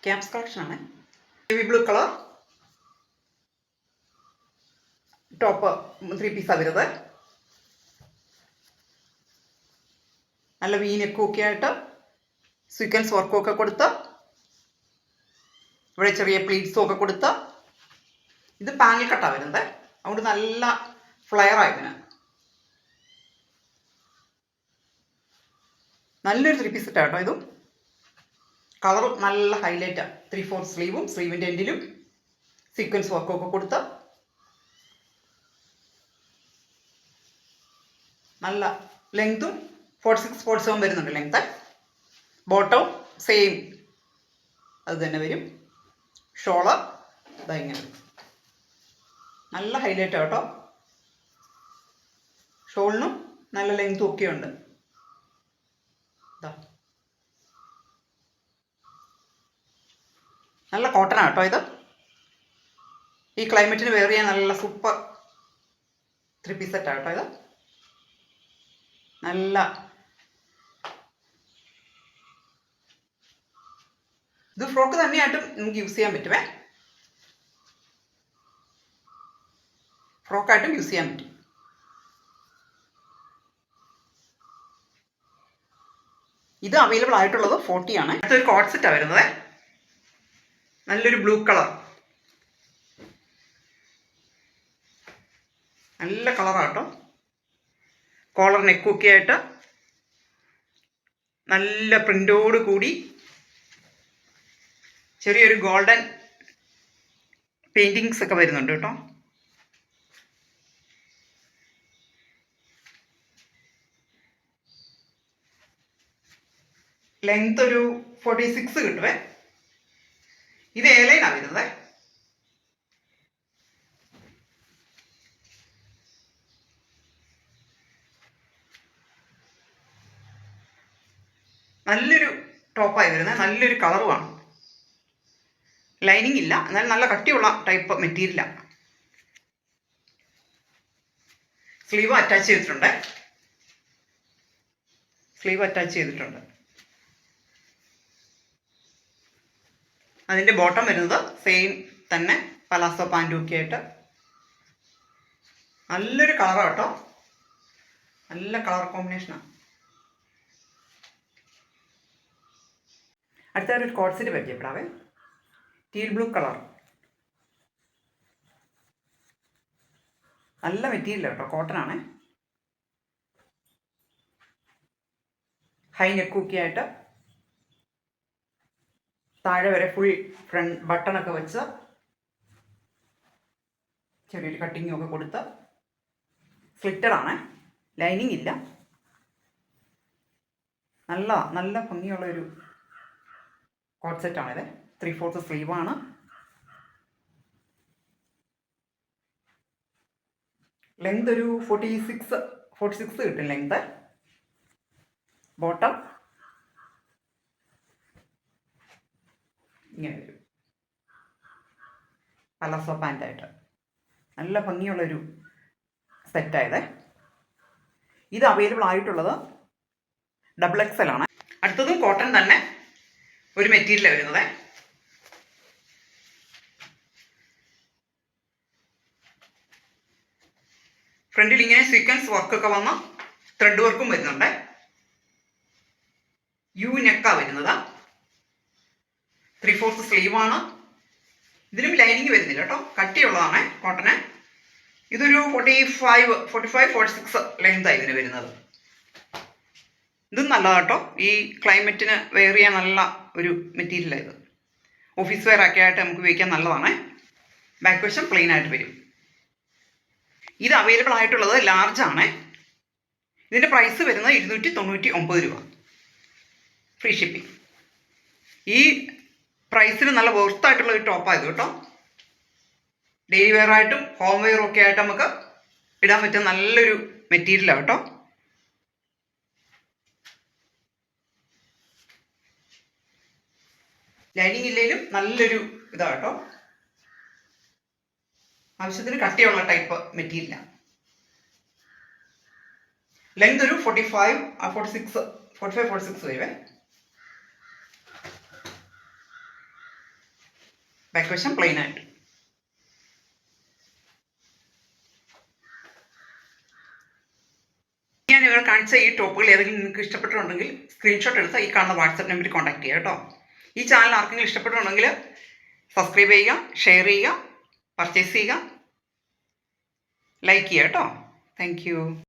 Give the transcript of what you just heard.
Caps collection ആണ്. Navy blue colour top 3 പീസാണ് വരുന്നത്. നല്ല വീനെക്കും ഒക്കെ ആയിട്ട് സീക്വൻസ് വർക്കും ഒക്കെ കൊടുത്ത് ഇവിടെ ചെറിയ പ്ലീറ്റ്സും ഒക്കെ കൊടുത്ത് ഇത് പാനൽ കട്ടാണ് വരുന്നത്. അതുകൊണ്ട് നല്ല ഫ്ലെയർ ആയതിന് നല്ലൊരു 3 പീസ് സെറ്റാണ് കേട്ടോ. ഇതും കളറും നല്ല ഹൈലൈറ്റാണ്. 3/4 സ്ലീവും സ്ലീവിൻ്റെ എൻഡിലും സീക്വൻസ് വർക്കും ഒക്കെ കൊടുത്ത് നല്ല ലെങ്തും 46-47 വരുന്നുണ്ട് ലെങ്ത്. ബോട്ടവും സെയിം അത് തന്നെ വരും. ഷോള് ഇതാ ഇങ്ങനെ നല്ല ഹൈലൈറ്റ് കേട്ടോ. ഷോളിനും നല്ല ലെങ്തും ഒക്കെ ഉണ്ട്. നല്ല കോട്ടനാണ് കേട്ടോ ഇത്. ഈ ക്ലൈമറ്റിന് വെയർ ചെയ്യാൻ നല്ല സൂപ്പർ 3 പീസ് സെറ്റാണ് കേട്ടോ ഇത്. നല്ല ഇത് ഫ്രോക്ക് തന്നെയായിട്ടും നമുക്ക് യൂസ് ചെയ്യാൻ പറ്റുമേ. ഫ്രോക്കായിട്ടും യൂസ് ചെയ്യാൻ പറ്റും. ഇത് അവൈലബിൾ ആയിട്ടുള്ളത് 40 ആണ്. അടുത്തൊരു കോട്ട് സെറ്റാണ് വരുന്നത്. നല്ലൊരു ബ്ലൂ കളർ, നല്ല കളറാട്ടോ. കോളർ നെക്കൊക്കെ ആയിട്ട് നല്ല പ്രിൻ്റോട് കൂടി ചെറിയൊരു ഗോൾഡൻ പെയിൻറ്റിങ്സ് ഒക്കെ വരുന്നുണ്ട് കേട്ടോ. ലെങ്ത് ഒരു 46 കിട്ടുവേ. ഇത് എയർലൈനാണ് വരുന്നത്. നല്ലൊരു ടോപ്പായി വരുന്നത്. നല്ലൊരു കളറുമാണ്. ലൈനിങ് ഇല്ല, എന്നാൽ നല്ല കട്ടിയുള്ള ടൈപ്പ് മെറ്റീരിയലാണ്. സ്ലീവ് അറ്റാച്ച് ചെയ്തിട്ടുണ്ട്. അതിൻ്റെ ബോട്ടം വരുന്നത് സെയിം തന്നെ പലാസോ പാൻറ്റും ഒക്കെ ആയിട്ട് നല്ലൊരു കളറാണ് കേട്ടോ. നല്ല കളർ കോമ്പിനേഷനാണ്. അടുത്ത ഒരു കോട്ട് സെറ്റ് പരിചയപ്പെടാവേ. ടീൽ ബ്ലൂ കളർ, നല്ല മെറ്റീരിയൽ കേട്ടോ, കോട്ടൺ ആണ്. ഹൈ നെക്കൊക്കെ ആയിട്ട് താഴെ വരെ ഫുൾ ഫ്രണ്ട് ബട്ടണൊക്കെ വെച്ച് ചെറിയൊരു കട്ടിങ്ങും ഒക്കെ കൊടുത്ത് സ്ലിറ്റഡ് ആണ്. ലൈനിങ് ഇല്ല. നല്ല ഭംഗിയുള്ളൊരു കോട്ട് സെറ്റാണിത്. 3/4 സ്ലീവാണ്. ലെങ്ത് ഒരു 46 കിട്ടും ലെങ്ത്. ബോട്ടം ഇങ്ങനെ വരും. പലാസോ പാൻറ്റായിട്ട് നല്ല ഭംഗിയുള്ളൊരു സെറ്റായത്. ഇത് അവൈലബിൾ ആയിട്ടുള്ളത് XXL ആണ്. അടുത്തതും കോട്ടൺ തന്നെ ഒരു മെറ്റീരിയൽ വരുന്നത്. ഫ്രണ്ടിൽ ഇങ്ങനെ സീക്വൻസ് വർക്കൊക്കെ വന്ന് ത്രെഡ് വർക്കും വരുന്നുണ്ട്. യു നെക്കാ വരുന്നത്. 3/4 സ്ലീവാണ്. ഇതിലും ലൈനിങ് വരുന്നില്ല കേട്ടോ, കട്ടിയുള്ളതാണ് കോട്ടന്. ഇതൊരു 45-46 ലെങ്തായി ഇതിന് വരുന്നത്. ഇതും നല്ലതാണ് കേട്ടോ. ഈ ക്ലൈമറ്റിന് വെയർ ചെയ്യാൻ നല്ല ഒരു മെറ്റീരിയലാണ് ഇത്. ഓഫീസ് വെയർ ഒക്കെ ആയിട്ട് നമുക്ക് ഉപയോഗിക്കാൻ നല്ലതാണ്. ബാക്ക് വശം പ്ലെയിൻ ആയിട്ട് വരും. ഇത് അവൈലബിൾ ആയിട്ടുള്ളത് ലാർജ് ആണ്. ഇതിൻ്റെ പ്രൈസ് വരുന്നത് 299 രൂപ, ഫ്രീ ഷിപ്പിംഗ്. ഈ പ്രൈസിന് നല്ല വർത്തായിട്ടുള്ള ഒരു ടോപ്പായത് കേട്ടോ. ഡെയിലി വെയർ ആയിട്ടും ഹോം വെയറും ഒക്കെ ആയിട്ട് നമുക്ക് ഇടാൻ പറ്റുന്ന നല്ലൊരു മെറ്റീരിയലാണ് കേട്ടോ. ലൈനിങ് ഇല്ലെങ്കിലും നല്ലൊരു ഇതാണ് കേട്ടോ. ആവശ്യത്തിന് കട്ടിയുള്ള ടൈപ്പ് മെറ്റീരിയലാണ്. ലെങ്ത് ഒരു 45-46 വരുവേ. ബാക്ക് വശം പ്ലെയിൻ ആയിട്ട്. ഞാൻ ഇവിടെ കാണിച്ച ഈ ടോപ്പുകൾ ഏതെങ്കിലും നിങ്ങൾക്ക് ഇഷ്ടപ്പെട്ടിട്ടുണ്ടെങ്കിൽ സ്ക്രീൻഷോട്ട് എടുത്ത് ഈ കാണുന്ന വാട്സാപ്പ് നമ്പറിൽ കോൺടാക്ട് ചെയ്യുക കേട്ടോ. ഈ ചാനൽ ആർക്കെങ്കിലും ഇഷ്ടപ്പെട്ടിട്ടുണ്ടെങ്കിൽ സബ്സ്ക്രൈബ് ചെയ്യുക, ഷെയർ ചെയ്യുക, പർച്ചേസ് ചെയ്യുക, ലൈക്ക് ചെയ്യുക കേട്ടോ. Thank you.